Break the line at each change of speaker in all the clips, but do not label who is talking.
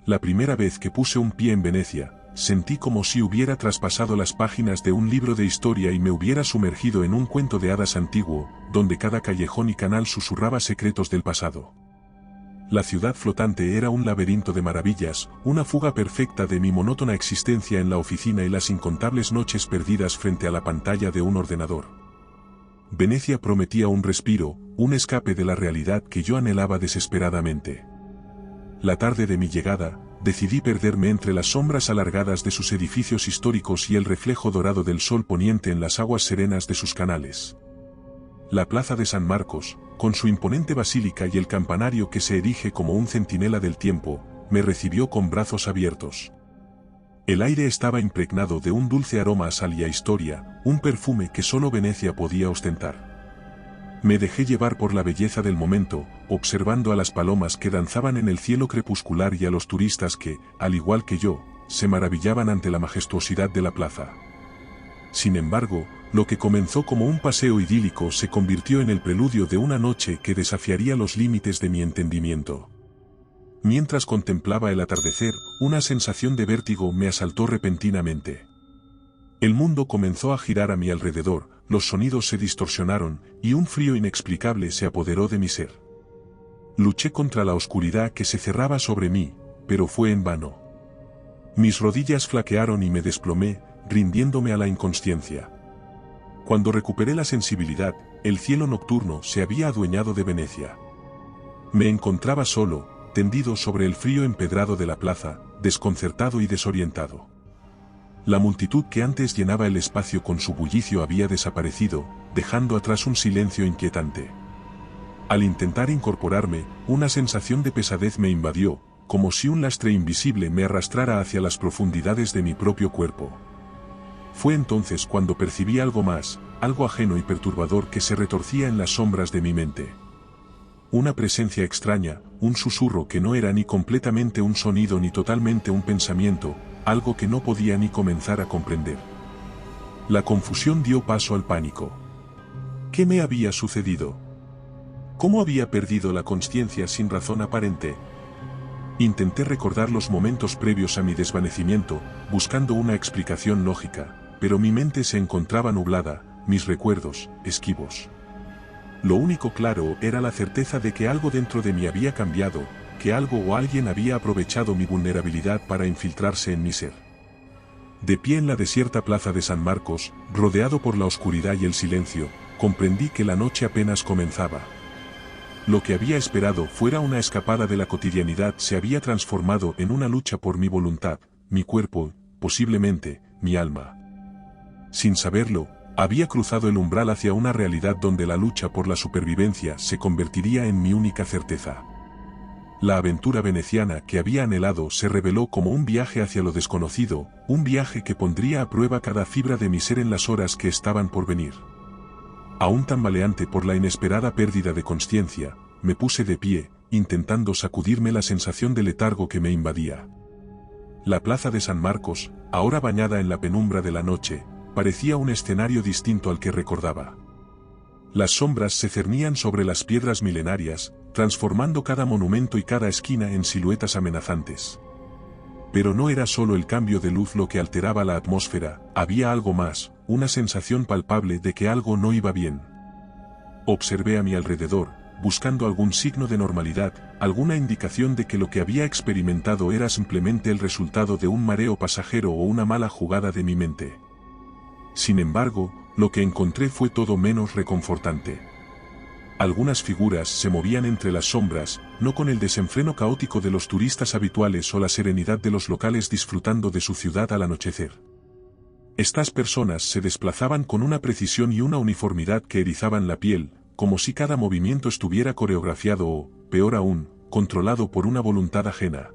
La primera vez que puse un pie en Venecia, sentí como si hubiera traspasado las páginas de un libro de historia y me hubiera sumergido en un cuento de hadas antiguo, donde cada callejón y canal susurraba secretos del pasado. La ciudad flotante era un laberinto de maravillas, una fuga perfecta de mi monótona existencia en la oficina y las incontables noches perdidas frente a la pantalla de un ordenador. Venecia prometía un respiro, un escape de la realidad que yo anhelaba desesperadamente. La tarde de mi llegada, decidí perderme entre las sombras alargadas de sus edificios históricos y el reflejo dorado del sol poniente en las aguas serenas de sus canales. La plaza de San Marcos, con su imponente basílica y el campanario que se erige como un centinela del tiempo, me recibió con brazos abiertos. El aire estaba impregnado de un dulce aroma a sal y a historia, un perfume que solo Venecia podía ostentar. Me dejé llevar por la belleza del momento, observando a las palomas que danzaban en el cielo crepuscular y a los turistas que, al igual que yo, se maravillaban ante la majestuosidad de la plaza. Sin embargo, lo que comenzó como un paseo idílico se convirtió en el preludio de una noche que desafiaría los límites de mi entendimiento. Mientras contemplaba el atardecer, una sensación de vértigo me asaltó repentinamente. El mundo comenzó a girar a mi alrededor, los sonidos se distorsionaron, y un frío inexplicable se apoderó de mi ser. Luché contra la oscuridad que se cerraba sobre mí, pero fue en vano. Mis rodillas flaquearon y me desplomé, rindiéndome a la inconsciencia. Cuando recuperé la sensibilidad, el cielo nocturno se había adueñado de Venecia. Me encontraba solo, tendido sobre el frío empedrado de la plaza, desconcertado y desorientado. La multitud que antes llenaba el espacio con su bullicio había desaparecido, dejando atrás un silencio inquietante. Al intentar incorporarme, una sensación de pesadez me invadió, como si un lastre invisible me arrastrara hacia las profundidades de mi propio cuerpo. Fue entonces cuando percibí algo más, algo ajeno y perturbador que se retorcía en las sombras de mi mente. Una presencia extraña, un susurro que no era ni completamente un sonido ni totalmente un pensamiento, algo que no podía ni comenzar a comprender. La confusión dio paso al pánico. ¿Qué me había sucedido? ¿Cómo había perdido la consciencia sin razón aparente? Intenté recordar los momentos previos a mi desvanecimiento, buscando una explicación lógica, pero mi mente se encontraba nublada, mis recuerdos, esquivos. Lo único claro era la certeza de que algo dentro de mí había cambiado, que algo o alguien había aprovechado mi vulnerabilidad para infiltrarse en mi ser. De pie en la desierta plaza de San Marcos, rodeado por la oscuridad y el silencio, comprendí que la noche apenas comenzaba. Lo que había esperado fuera una escapada de la cotidianidad se había transformado en una lucha por mi voluntad, mi cuerpo, posiblemente, mi alma. Sin saberlo, había cruzado el umbral hacia una realidad donde la lucha por la supervivencia se convertiría en mi única certeza. La aventura veneciana que había anhelado se reveló como un viaje hacia lo desconocido, un viaje que pondría a prueba cada fibra de mi ser en las horas que estaban por venir. Aún tambaleante por la inesperada pérdida de consciencia, me puse de pie, intentando sacudirme la sensación de letargo que me invadía. La plaza de San Marcos, ahora bañada en la penumbra de la noche, parecía un escenario distinto al que recordaba. Las sombras se cernían sobre las piedras milenarias, transformando cada monumento y cada esquina en siluetas amenazantes. Pero no era solo el cambio de luz lo que alteraba la atmósfera, había algo más, una sensación palpable de que algo no iba bien. Observé a mi alrededor, buscando algún signo de normalidad, alguna indicación de que lo que había experimentado era simplemente el resultado de un mareo pasajero o una mala jugada de mi mente. Sin embargo, lo que encontré fue todo menos reconfortante. Algunas figuras se movían entre las sombras, no con el desenfreno caótico de los turistas habituales o la serenidad de los locales disfrutando de su ciudad al anochecer. Estas personas se desplazaban con una precisión y una uniformidad que erizaban la piel, como si cada movimiento estuviera coreografiado o, peor aún, controlado por una voluntad ajena.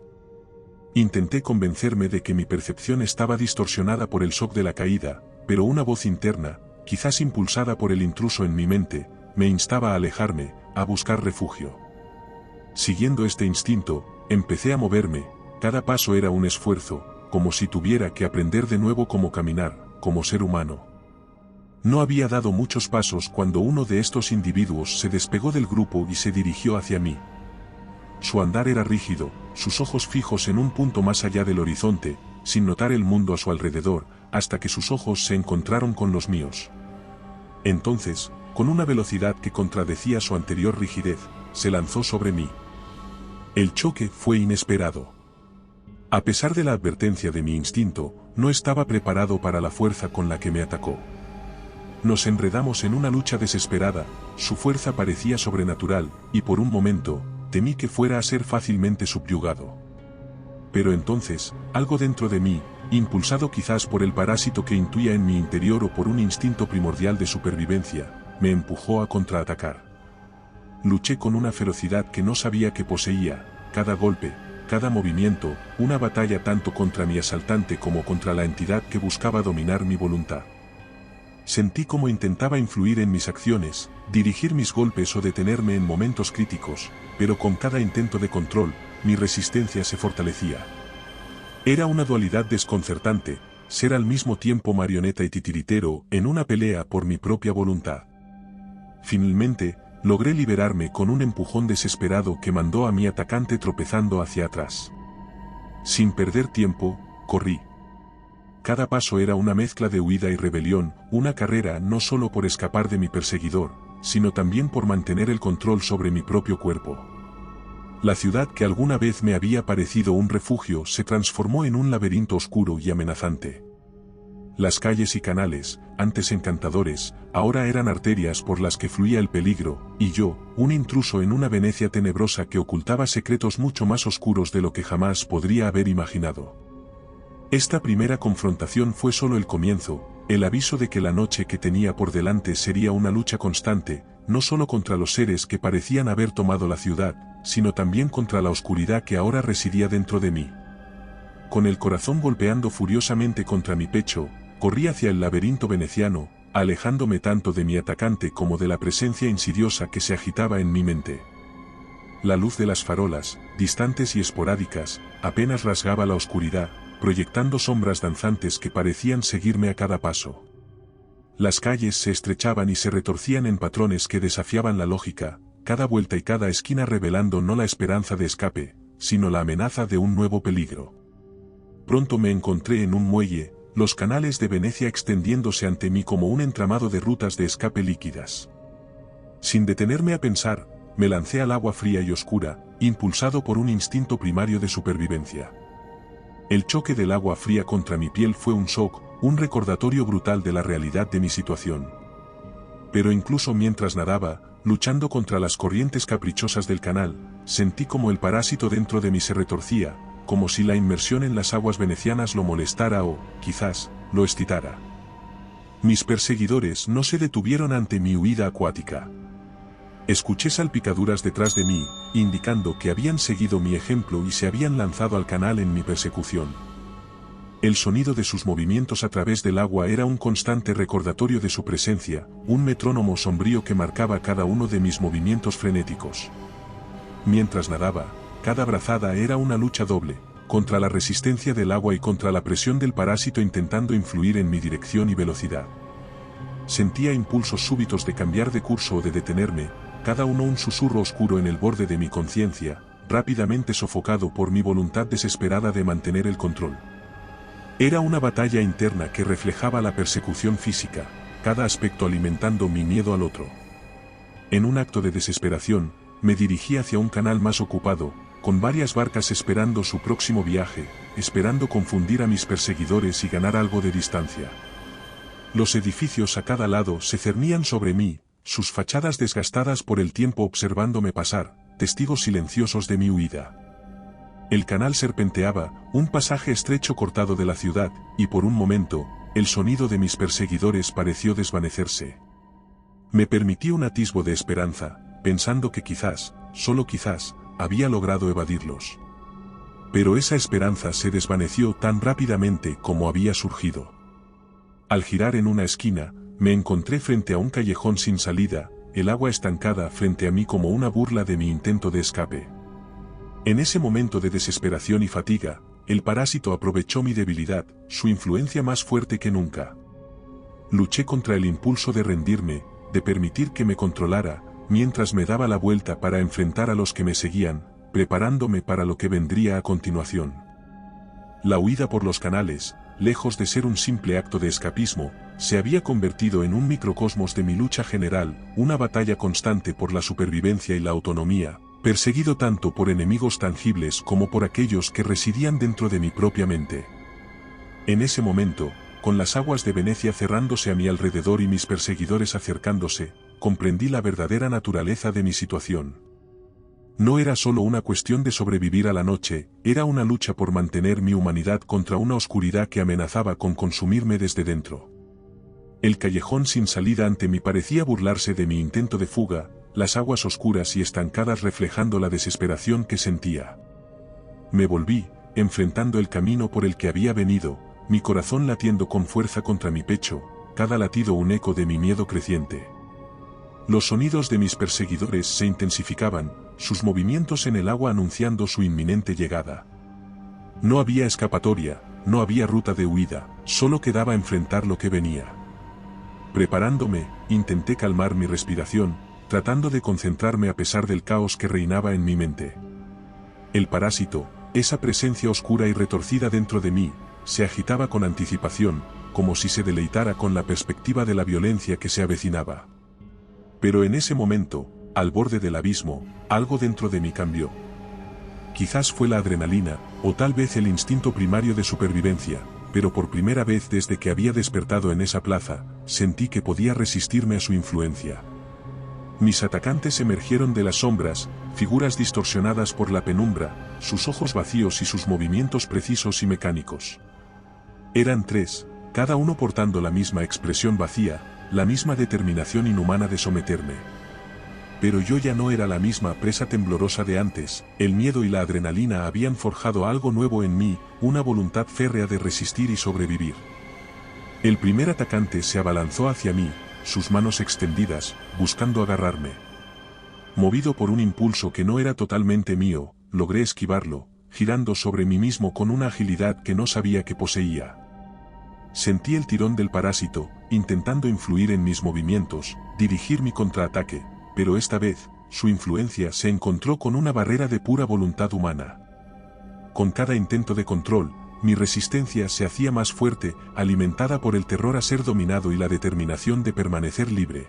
Intenté convencerme de que mi percepción estaba distorsionada por el shock de la caída, pero una voz interna, quizás impulsada por el intruso en mi mente, me instaba a alejarme, a buscar refugio. Siguiendo este instinto, empecé a moverme, cada paso era un esfuerzo, como si tuviera que aprender de nuevo cómo caminar, como ser humano. No había dado muchos pasos cuando uno de estos individuos se despegó del grupo y se dirigió hacia mí. Su andar era rígido, sus ojos fijos en un punto más allá del horizonte, sin notar el mundo a su alrededor, hasta que sus ojos se encontraron con los míos. Entonces, con una velocidad que contradecía su anterior rigidez, se lanzó sobre mí. El choque fue inesperado. A pesar de la advertencia de mi instinto, no estaba preparado para la fuerza con la que me atacó. Nos enredamos en una lucha desesperada, su fuerza parecía sobrenatural, y por un momento, temí que fuera a ser fácilmente subyugado. Pero entonces, algo dentro de mí, impulsado quizás por el parásito que intuía en mi interior o por un instinto primordial de supervivencia, me empujó a contraatacar. Luché con una ferocidad que no sabía que poseía, cada golpe, cada movimiento, una batalla tanto contra mi asaltante como contra la entidad que buscaba dominar mi voluntad. Sentí como intentaba influir en mis acciones, dirigir mis golpes o detenerme en momentos críticos, pero con cada intento de control, mi resistencia se fortalecía. Era una dualidad desconcertante, ser al mismo tiempo marioneta y titiritero en una pelea por mi propia voluntad. Finalmente, logré liberarme con un empujón desesperado que mandó a mi atacante tropezando hacia atrás. Sin perder tiempo, corrí. Cada paso era una mezcla de huida y rebelión, una carrera no solo por escapar de mi perseguidor, sino también por mantener el control sobre mi propio cuerpo. La ciudad que alguna vez me había parecido un refugio se transformó en un laberinto oscuro y amenazante. Las calles y canales, antes encantadores, ahora eran arterias por las que fluía el peligro, y yo, un intruso en una Venecia tenebrosa que ocultaba secretos mucho más oscuros de lo que jamás podría haber imaginado. Esta primera confrontación fue solo el comienzo, el aviso de que la noche que tenía por delante sería una lucha constante, no solo contra los seres que parecían haber tomado la ciudad, sino también contra la oscuridad que ahora residía dentro de mí. Con el corazón golpeando furiosamente contra mi pecho, corrí hacia el laberinto veneciano, alejándome tanto de mi atacante como de la presencia insidiosa que se agitaba en mi mente. La luz de las farolas, distantes y esporádicas, apenas rasgaba la oscuridad, proyectando sombras danzantes que parecían seguirme a cada paso. Las calles se estrechaban y se retorcían en patrones que desafiaban la lógica, cada vuelta y cada esquina revelando no la esperanza de escape, sino la amenaza de un nuevo peligro. Pronto me encontré en un muelle, los canales de Venecia extendiéndose ante mí como un entramado de rutas de escape líquidas. Sin detenerme a pensar, me lancé al agua fría y oscura, impulsado por un instinto primario de supervivencia. El choque del agua fría contra mi piel fue un shock, un recordatorio brutal de la realidad de mi situación. Pero incluso mientras nadaba, luchando contra las corrientes caprichosas del canal, sentí como el parásito dentro de mí se retorcía, como si la inmersión en las aguas venecianas lo molestara o, quizás, lo excitara. Mis perseguidores no se detuvieron ante mi huida acuática. Escuché salpicaduras detrás de mí, indicando que habían seguido mi ejemplo y se habían lanzado al canal en mi persecución. El sonido de sus movimientos a través del agua era un constante recordatorio de su presencia, un metrónomo sombrío que marcaba cada uno de mis movimientos frenéticos. Mientras nadaba, cada brazada era una lucha doble, contra la resistencia del agua y contra la presión del parásito intentando influir en mi dirección y velocidad. Sentía impulsos súbitos de cambiar de curso o de detenerme, cada uno un susurro oscuro en el borde de mi conciencia, rápidamente sofocado por mi voluntad desesperada de mantener el control. Era una batalla interna que reflejaba la persecución física, cada aspecto alimentando mi miedo al otro. En un acto de desesperación, me dirigí hacia un canal más ocupado, con varias barcas esperando su próximo viaje, esperando confundir a mis perseguidores y ganar algo de distancia. Los edificios a cada lado se cernían sobre mí, sus fachadas desgastadas por el tiempo observándome pasar, testigos silenciosos de mi huida. El canal serpenteaba, un pasaje estrecho cortado de la ciudad, y por un momento, el sonido de mis perseguidores pareció desvanecerse. Me permití un atisbo de esperanza, pensando que quizás, solo quizás, había logrado evadirlos. Pero esa esperanza se desvaneció tan rápidamente como había surgido. Al girar en una esquina, me encontré frente a un callejón sin salida, el agua estancada frente a mí como una burla de mi intento de escape. En ese momento de desesperación y fatiga, el parásito aprovechó mi debilidad, su influencia más fuerte que nunca. Luché contra el impulso de rendirme, de permitir que me controlara, mientras me daba la vuelta para enfrentar a los que me seguían, preparándome para lo que vendría a continuación. La huida por los canales, lejos de ser un simple acto de escapismo, se había convertido en un microcosmos de mi lucha general, una batalla constante por la supervivencia y la autonomía, perseguido tanto por enemigos tangibles como por aquellos que residían dentro de mi propia mente. En ese momento, con las aguas de Venecia cerrándose a mi alrededor y mis perseguidores acercándose, comprendí la verdadera naturaleza de mi situación. No era solo una cuestión de sobrevivir a la noche, era una lucha por mantener mi humanidad contra una oscuridad que amenazaba con consumirme desde dentro. El callejón sin salida ante mí parecía burlarse de mi intento de fuga, las aguas oscuras y estancadas reflejando la desesperación que sentía. Me volví, enfrentando el camino por el que había venido, mi corazón latiendo con fuerza contra mi pecho, cada latido un eco de mi miedo creciente. Los sonidos de mis perseguidores se intensificaban, sus movimientos en el agua anunciando su inminente llegada. No había escapatoria, no había ruta de huida, solo quedaba enfrentar lo que venía. Preparándome, intenté calmar mi respiración, tratando de concentrarme a pesar del caos que reinaba en mi mente. El parásito, esa presencia oscura y retorcida dentro de mí, se agitaba con anticipación, como si se deleitara con la perspectiva de la violencia que se avecinaba. Pero en ese momento, al borde del abismo, algo dentro de mí cambió. Quizás fue la adrenalina, o tal vez el instinto primario de supervivencia, pero por primera vez desde que había despertado en esa plaza, sentí que podía resistirme a su influencia. Mis atacantes emergieron de las sombras, figuras distorsionadas por la penumbra, sus ojos vacíos y sus movimientos precisos y mecánicos. Eran tres, cada uno portando la misma expresión vacía, la misma determinación inhumana de someterme. Pero yo ya no era la misma presa temblorosa de antes, el miedo y la adrenalina habían forjado algo nuevo en mí, una voluntad férrea de resistir y sobrevivir. El primer atacante se abalanzó hacia mí, sus manos extendidas, buscando agarrarme. Movido por un impulso que no era totalmente mío, logré esquivarlo, girando sobre mí mismo con una agilidad que no sabía que poseía. Sentí el tirón del parásito, intentando influir en mis movimientos, dirigir mi contraataque, pero esta vez, su influencia se encontró con una barrera de pura voluntad humana. Con cada intento de control, mi resistencia se hacía más fuerte, alimentada por el terror a ser dominado y la determinación de permanecer libre.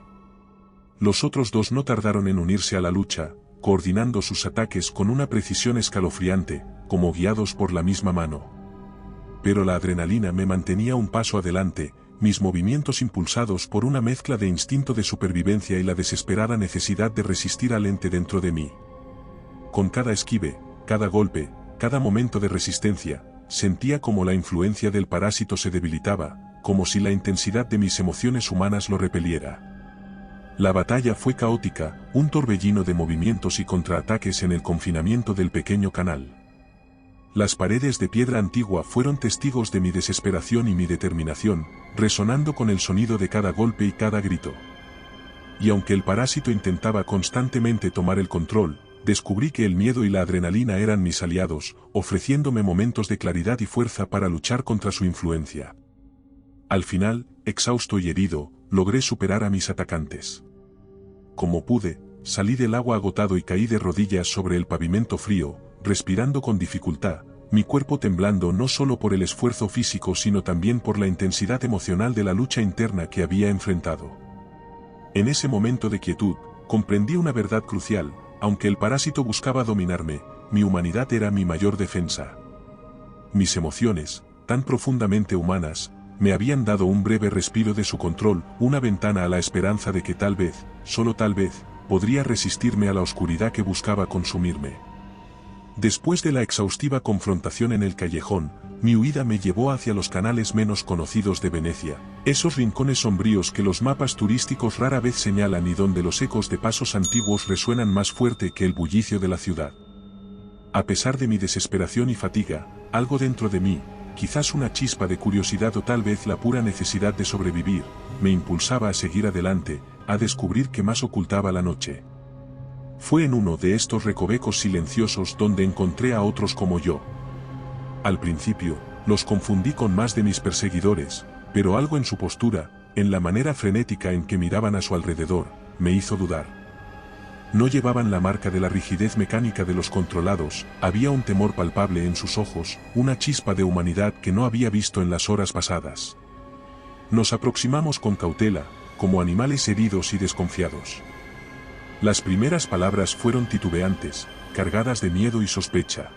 Los otros dos no tardaron en unirse a la lucha, coordinando sus ataques con una precisión escalofriante, como guiados por la misma mano. Pero la adrenalina me mantenía un paso adelante, mis movimientos impulsados por una mezcla de instinto de supervivencia y la desesperada necesidad de resistir al ente dentro de mí. Con cada esquive, cada golpe, cada momento de resistencia, sentía como la influencia del parásito se debilitaba, como si la intensidad de mis emociones humanas lo repeliera. La batalla fue caótica, un torbellino de movimientos y contraataques en el confinamiento del pequeño canal. Las paredes de piedra antigua fueron testigos de mi desesperación y mi determinación, resonando con el sonido de cada golpe y cada grito. Y aunque el parásito intentaba constantemente tomar el control, descubrí que el miedo y la adrenalina eran mis aliados, ofreciéndome momentos de claridad y fuerza para luchar contra su influencia. Al final, exhausto y herido, logré superar a mis atacantes. Como pude, salí del agua agotado y caí de rodillas sobre el pavimento frío, respirando con dificultad, mi cuerpo temblando no solo por el esfuerzo físico sino también por la intensidad emocional de la lucha interna que había enfrentado. En ese momento de quietud, comprendí una verdad crucial: aunque el parásito buscaba dominarme, mi humanidad era mi mayor defensa. Mis emociones, tan profundamente humanas, me habían dado un breve respiro de su control, una ventana a la esperanza de que tal vez, solo tal vez, podría resistirme a la oscuridad que buscaba consumirme. Después de la exhaustiva confrontación en el callejón, mi huida me llevó hacia los canales menos conocidos de Venecia, esos rincones sombríos que los mapas turísticos rara vez señalan y donde los ecos de pasos antiguos resuenan más fuerte que el bullicio de la ciudad. A pesar de mi desesperación y fatiga, algo dentro de mí, quizás una chispa de curiosidad o tal vez la pura necesidad de sobrevivir, me impulsaba a seguir adelante, a descubrir qué más ocultaba la noche. Fue en uno de estos recovecos silenciosos donde encontré a otros como yo. Al principio, los confundí con más de mis perseguidores, pero algo en su postura, en la manera frenética en que miraban a su alrededor, me hizo dudar. No llevaban la marca de la rigidez mecánica de los controlados, había un temor palpable en sus ojos, una chispa de humanidad que no había visto en las horas pasadas. Nos aproximamos con cautela, como animales heridos y desconfiados. Las primeras palabras fueron titubeantes, cargadas de miedo y sospecha.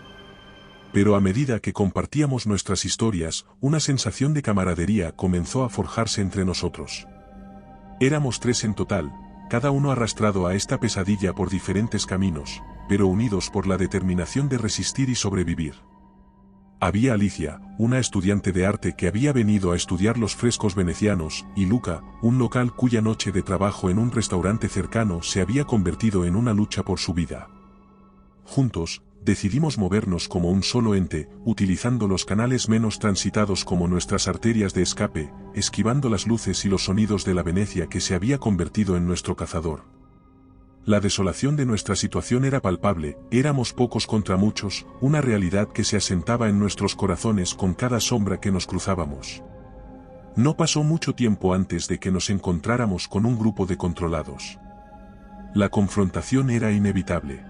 Pero a medida que compartíamos nuestras historias, una sensación de camaradería comenzó a forjarse entre nosotros. Éramos 3 en total, cada uno arrastrado a esta pesadilla por diferentes caminos, pero unidos por la determinación de resistir y sobrevivir. Había Alicia, una estudiante de arte que había venido a estudiar los frescos venecianos, y Luca, un local cuya noche de trabajo en un restaurante cercano se había convertido en una lucha por su vida. Juntos, decidimos movernos como un solo ente, utilizando los canales menos transitados como nuestras arterias de escape, esquivando las luces y los sonidos de la Venecia que se había convertido en nuestro cazador. La desolación de nuestra situación era palpable, éramos pocos contra muchos, una realidad que se asentaba en nuestros corazones con cada sombra que nos cruzábamos. No pasó mucho tiempo antes de que nos encontráramos con un grupo de controlados. La confrontación era inevitable.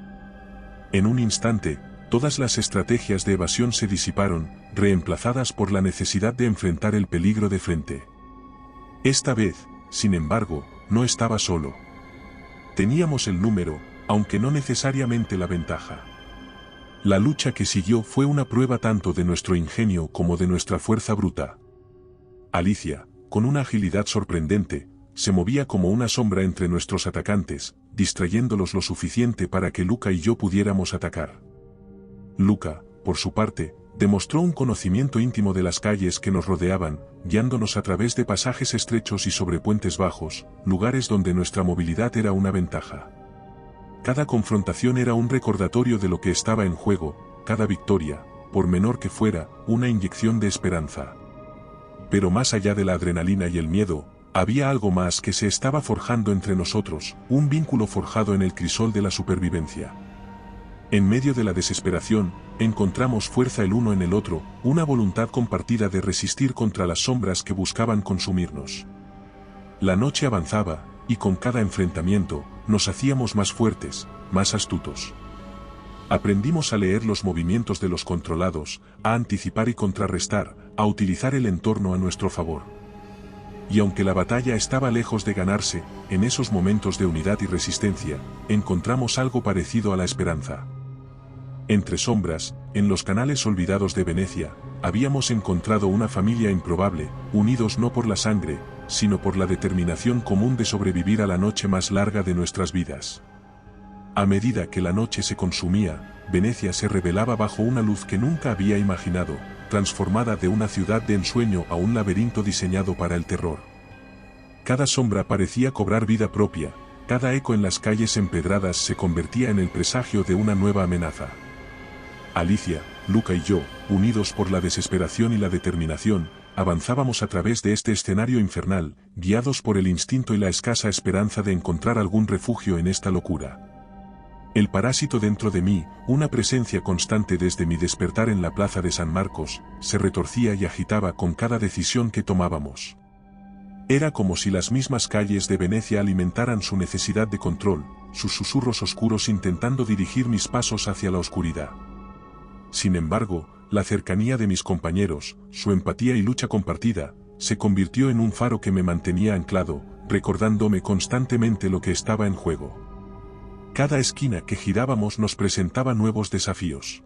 En un instante, todas las estrategias de evasión se disiparon, reemplazadas por la necesidad de enfrentar el peligro de frente. Esta vez, sin embargo, no estaba solo. Teníamos el número, aunque no necesariamente la ventaja. La lucha que siguió fue una prueba tanto de nuestro ingenio como de nuestra fuerza bruta. Alicia, con una agilidad sorprendente, se movía como una sombra entre nuestros atacantes, distrayéndolos lo suficiente para que Luca y yo pudiéramos atacar. Luca, por su parte, demostró un conocimiento íntimo de las calles que nos rodeaban, guiándonos a través de pasajes estrechos y sobre puentes bajos, lugares donde nuestra movilidad era una ventaja. Cada confrontación era un recordatorio de lo que estaba en juego, cada victoria, por menor que fuera, una inyección de esperanza. Pero más allá de la adrenalina y el miedo, había algo más que se estaba forjando entre nosotros, un vínculo forjado en el crisol de la supervivencia. En medio de la desesperación, encontramos fuerza el uno en el otro, una voluntad compartida de resistir contra las sombras que buscaban consumirnos. La noche avanzaba, y con cada enfrentamiento, nos hacíamos más fuertes, más astutos. Aprendimos a leer los movimientos de los controlados, a anticipar y contrarrestar, a utilizar el entorno a nuestro favor. Y aunque la batalla estaba lejos de ganarse, en esos momentos de unidad y resistencia, encontramos algo parecido a la esperanza. Entre sombras, en los canales olvidados de Venecia, habíamos encontrado una familia improbable, unidos no por la sangre, sino por la determinación común de sobrevivir a la noche más larga de nuestras vidas. A medida que la noche se consumía, Venecia se revelaba bajo una luz que nunca había imaginado, transformada de una ciudad de ensueño a un laberinto diseñado para el terror. Cada sombra parecía cobrar vida propia, cada eco en las calles empedradas se convertía en el presagio de una nueva amenaza. Alicia, Luca y yo, unidos por la desesperación y la determinación, avanzábamos a través de este escenario infernal, guiados por el instinto y la escasa esperanza de encontrar algún refugio en esta locura. El parásito dentro de mí, una presencia constante desde mi despertar en la plaza de San Marcos, se retorcía y agitaba con cada decisión que tomábamos. Era como si las mismas calles de Venecia alimentaran su necesidad de control, sus susurros oscuros intentando dirigir mis pasos hacia la oscuridad. Sin embargo, la cercanía de mis compañeros, su empatía y lucha compartida, se convirtió en un faro que me mantenía anclado, recordándome constantemente lo que estaba en juego. Cada esquina que girábamos nos presentaba nuevos desafíos.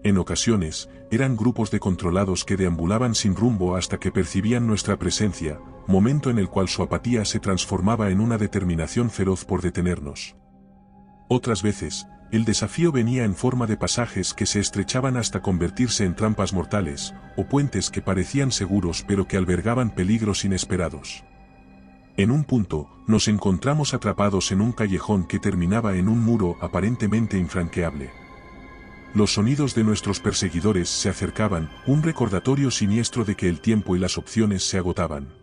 En ocasiones, eran grupos de controlados que deambulaban sin rumbo hasta que percibían nuestra presencia, momento en el cual su apatía se transformaba en una determinación feroz por detenernos. Otras veces, el desafío venía en forma de pasajes que se estrechaban hasta convertirse en trampas mortales, o puentes que parecían seguros pero que albergaban peligros inesperados. En un punto, nos encontramos atrapados en un callejón que terminaba en un muro aparentemente infranqueable. Los sonidos de nuestros perseguidores se acercaban, un recordatorio siniestro de que el tiempo y las opciones se agotaban.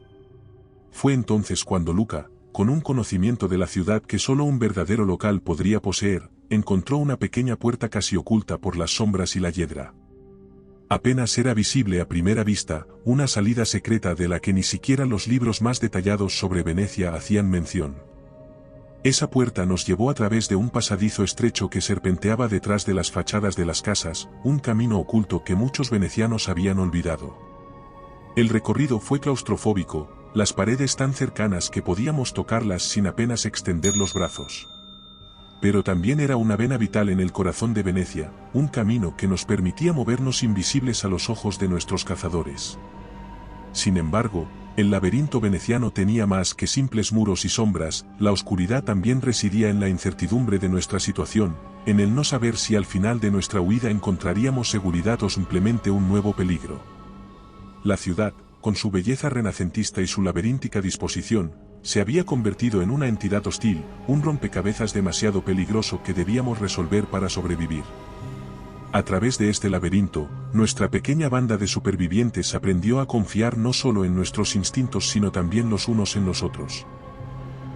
Fue entonces cuando Luca, con un conocimiento de la ciudad que solo un verdadero local podría poseer, encontró una pequeña puerta casi oculta por las sombras y la hiedra. Apenas era visible a primera vista, una salida secreta de la que ni siquiera los libros más detallados sobre Venecia hacían mención. Esa puerta nos llevó a través de un pasadizo estrecho que serpenteaba detrás de las fachadas de las casas, un camino oculto que muchos venecianos habían olvidado. El recorrido fue claustrofóbico, las paredes tan cercanas que podíamos tocarlas sin apenas extender los brazos. Pero también era una vena vital en el corazón de Venecia, un camino que nos permitía movernos invisibles a los ojos de nuestros cazadores. Sin embargo, el laberinto veneciano tenía más que simples muros y sombras, la oscuridad también residía en la incertidumbre de nuestra situación, en el no saber si al final de nuestra huida encontraríamos seguridad o simplemente un nuevo peligro. La ciudad, con su belleza renacentista y su laberíntica disposición, se había convertido en una entidad hostil, un rompecabezas demasiado peligroso que debíamos resolver para sobrevivir. A través de este laberinto, nuestra pequeña banda de supervivientes aprendió a confiar no solo en nuestros instintos sino también los unos en los otros.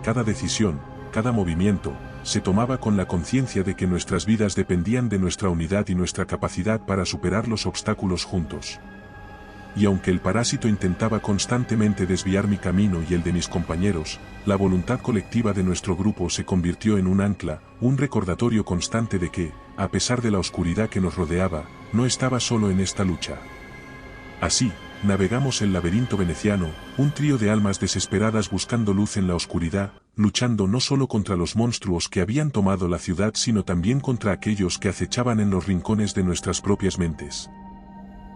Cada decisión, cada movimiento, se tomaba con la conciencia de que nuestras vidas dependían de nuestra unidad y nuestra capacidad para superar los obstáculos juntos. Y aunque el parásito intentaba constantemente desviar mi camino y el de mis compañeros, la voluntad colectiva de nuestro grupo se convirtió en un ancla, un recordatorio constante de que, a pesar de la oscuridad que nos rodeaba, no estaba solo en esta lucha. Así, navegamos el laberinto veneciano, un trío de almas desesperadas buscando luz en la oscuridad, luchando no solo contra los monstruos que habían tomado la ciudad sino también contra aquellos que acechaban en los rincones de nuestras propias mentes.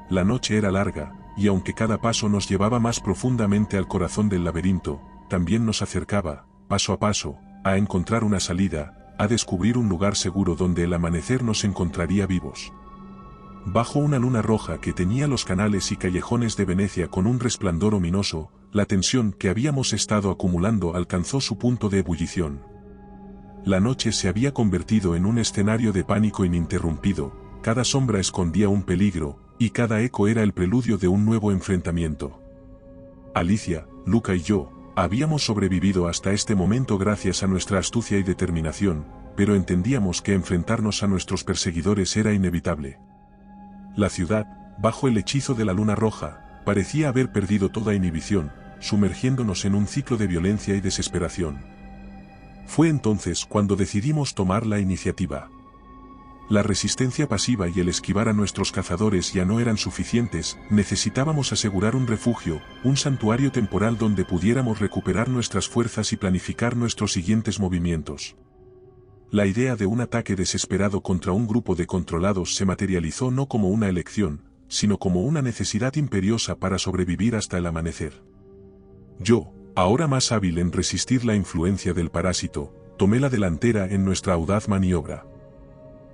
La noche era larga, y aunque cada paso nos llevaba más profundamente al corazón del laberinto, también nos acercaba, paso a paso, a encontrar una salida, a descubrir un lugar seguro donde el amanecer nos encontraría vivos. Bajo una luna roja que teñía los canales y callejones de Venecia con un resplandor ominoso, la tensión que habíamos estado acumulando alcanzó su punto de ebullición. La noche se había convertido en un escenario de pánico ininterrumpido, cada sombra escondía un peligro, y cada eco era el preludio de un nuevo enfrentamiento. Alicia, Luca y yo, habíamos sobrevivido hasta este momento gracias a nuestra astucia y determinación, pero entendíamos que enfrentarnos a nuestros perseguidores era inevitable. La ciudad, bajo el hechizo de la luna roja, parecía haber perdido toda inhibición, sumergiéndonos en un ciclo de violencia y desesperación. Fue entonces cuando decidimos tomar la iniciativa. La resistencia pasiva y el esquivar a nuestros cazadores ya no eran suficientes, necesitábamos asegurar un refugio, un santuario temporal donde pudiéramos recuperar nuestras fuerzas y planificar nuestros siguientes movimientos. La idea de un ataque desesperado contra un grupo de controlados se materializó no como una elección, sino como una necesidad imperiosa para sobrevivir hasta el amanecer. Yo, ahora más hábil en resistir la influencia del parásito, tomé la delantera en nuestra audaz maniobra.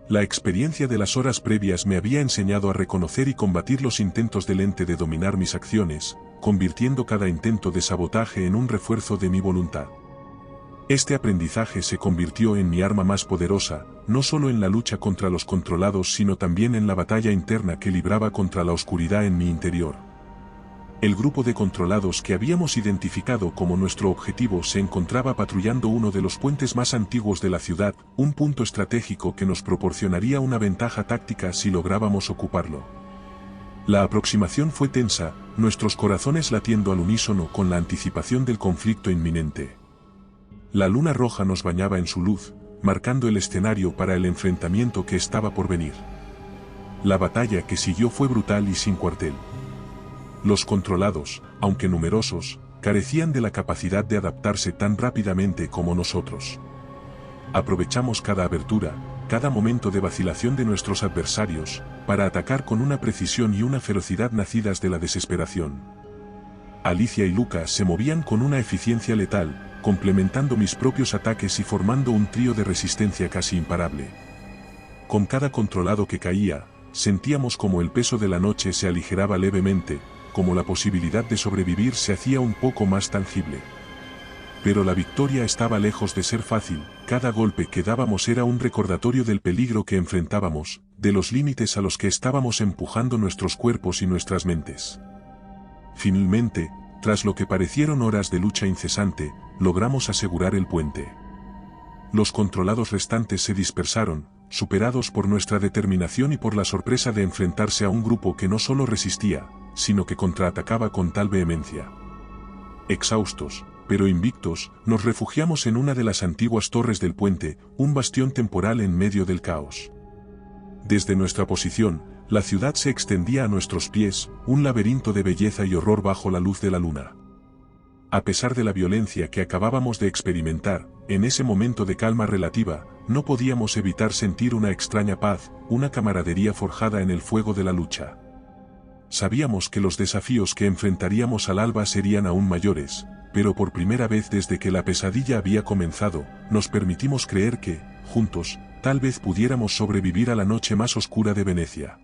La experiencia de las horas previas me había enseñado a reconocer y combatir los intentos del ente de dominar mis acciones, convirtiendo cada intento de sabotaje en un refuerzo de mi voluntad. Este aprendizaje se convirtió en mi arma más poderosa, no solo en la lucha contra los controlados sino también en la batalla interna que libraba contra la oscuridad en mi interior. El grupo de controlados que habíamos identificado como nuestro objetivo se encontraba patrullando uno de los puentes más antiguos de la ciudad, un punto estratégico que nos proporcionaría una ventaja táctica si lográbamos ocuparlo. La aproximación fue tensa, nuestros corazones latiendo al unísono con la anticipación del conflicto inminente. La luna roja nos bañaba en su luz, marcando el escenario para el enfrentamiento que estaba por venir. La batalla que siguió fue brutal y sin cuartel. Los controlados, aunque numerosos, carecían de la capacidad de adaptarse tan rápidamente como nosotros. Aprovechamos cada abertura, cada momento de vacilación de nuestros adversarios, para atacar con una precisión y una ferocidad nacidas de la desesperación. Alicia y Luca se movían con una eficiencia letal, complementando mis propios ataques y formando un trío de resistencia casi imparable. Con cada controlado que caía, sentíamos como el peso de la noche se aligeraba levemente, como la posibilidad de sobrevivir se hacía un poco más tangible. Pero la victoria estaba lejos de ser fácil, cada golpe que dábamos era un recordatorio del peligro que enfrentábamos, de los límites a los que estábamos empujando nuestros cuerpos y nuestras mentes. Finalmente, tras lo que parecieron horas de lucha incesante, logramos asegurar el puente. Los controlados restantes se dispersaron, superados por nuestra determinación y por la sorpresa de enfrentarse a un grupo que no solo resistía, sino que contraatacaba con tal vehemencia. Exhaustos, pero invictos, nos refugiamos en una de las antiguas torres del puente, un bastión temporal en medio del caos. Desde nuestra posición, la ciudad se extendía a nuestros pies, un laberinto de belleza y horror bajo la luz de la luna. A pesar de la violencia que acabábamos de experimentar, en ese momento de calma relativa, no podíamos evitar sentir una extraña paz, una camaradería forjada en el fuego de la lucha. Sabíamos que los desafíos que enfrentaríamos al alba serían aún mayores, pero por primera vez desde que la pesadilla había comenzado, nos permitimos creer que, juntos, tal vez pudiéramos sobrevivir a la noche más oscura de Venecia.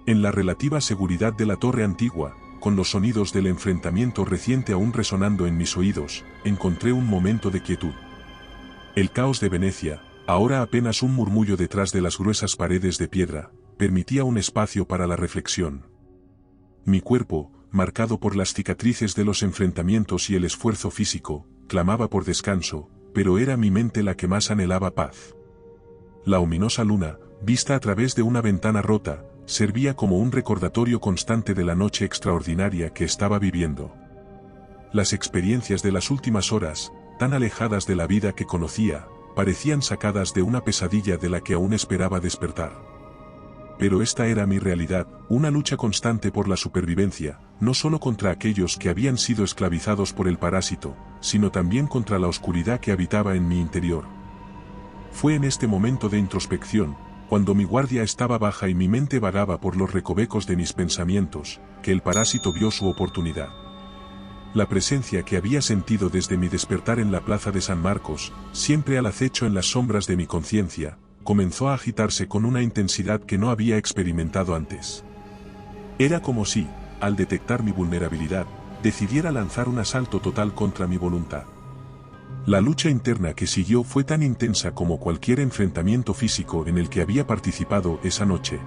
En la relativa seguridad de la torre antigua, con los sonidos del enfrentamiento reciente aún resonando en mis oídos, encontré un momento de quietud. El caos de Venecia, ahora apenas un murmullo detrás de las gruesas paredes de piedra, permitía un espacio para la reflexión. Mi cuerpo, marcado por las cicatrices de los enfrentamientos y el esfuerzo físico, clamaba por descanso, pero era mi mente la que más anhelaba paz. La ominosa luna, vista a través de una ventana rota, servía como un recordatorio constante de la noche extraordinaria que estaba viviendo. Las experiencias de las últimas horas, tan alejadas de la vida que conocía, parecían sacadas de una pesadilla de la que aún esperaba despertar. Pero esta era mi realidad, una lucha constante por la supervivencia, no solo contra aquellos que habían sido esclavizados por el parásito, sino también contra la oscuridad que habitaba en mi interior. Fue en este momento de introspección, cuando mi guardia estaba baja y mi mente vagaba por los recovecos de mis pensamientos, que el parásito vio su oportunidad. La presencia que había sentido desde mi despertar en la plaza de San Marcos, siempre al acecho en las sombras de mi conciencia, comenzó a agitarse con una intensidad que no había experimentado antes. Era como si, al detectar mi vulnerabilidad, decidiera lanzar un asalto total contra mi voluntad. La lucha interna que siguió fue tan intensa como cualquier enfrentamiento físico en el que había participado esa noche.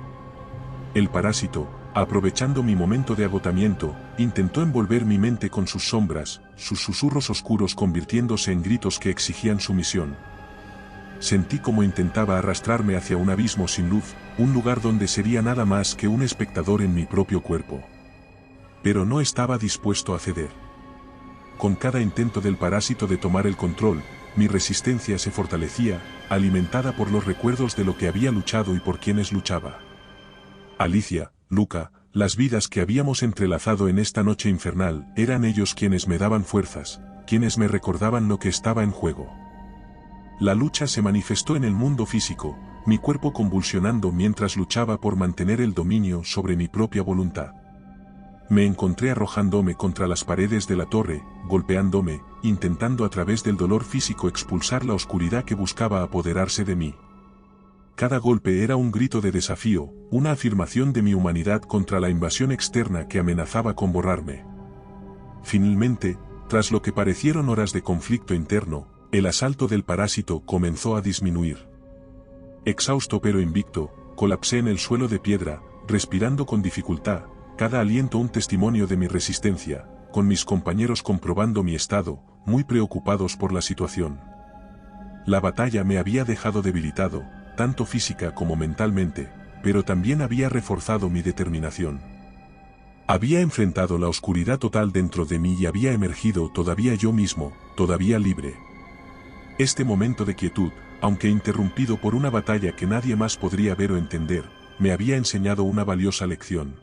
El parásito, aprovechando mi momento de agotamiento, intentó envolver mi mente con sus sombras, sus susurros oscuros convirtiéndose en gritos que exigían sumisión. Sentí como intentaba arrastrarme hacia un abismo sin luz, un lugar donde sería nada más que un espectador en mi propio cuerpo. Pero no estaba dispuesto a ceder. Con cada intento del parásito de tomar el control, mi resistencia se fortalecía, alimentada por los recuerdos de lo que había luchado y por quienes luchaba. Alicia, Luca, las vidas que habíamos entrelazado en esta noche infernal, eran ellos quienes me daban fuerzas, quienes me recordaban lo que estaba en juego. La lucha se manifestó en el mundo físico, mi cuerpo convulsionando mientras luchaba por mantener el dominio sobre mi propia voluntad. Me encontré arrojándome contra las paredes de la torre, golpeándome, intentando a través del dolor físico expulsar la oscuridad que buscaba apoderarse de mí. Cada golpe era un grito de desafío, una afirmación de mi humanidad contra la invasión externa que amenazaba con borrarme. Finalmente, tras lo que parecieron horas de conflicto interno, el asalto del parásito comenzó a disminuir. Exhausto pero invicto, colapsé en el suelo de piedra, respirando con dificultad, cada aliento un testimonio de mi resistencia, con mis compañeros comprobando mi estado, muy preocupados por la situación. La batalla me había dejado debilitado, tanto física como mentalmente, pero también había reforzado mi determinación. Había enfrentado la oscuridad total dentro de mí y había emergido todavía yo mismo, todavía libre. Este momento de quietud, aunque interrumpido por una batalla que nadie más podría ver o entender, me había enseñado una valiosa lección.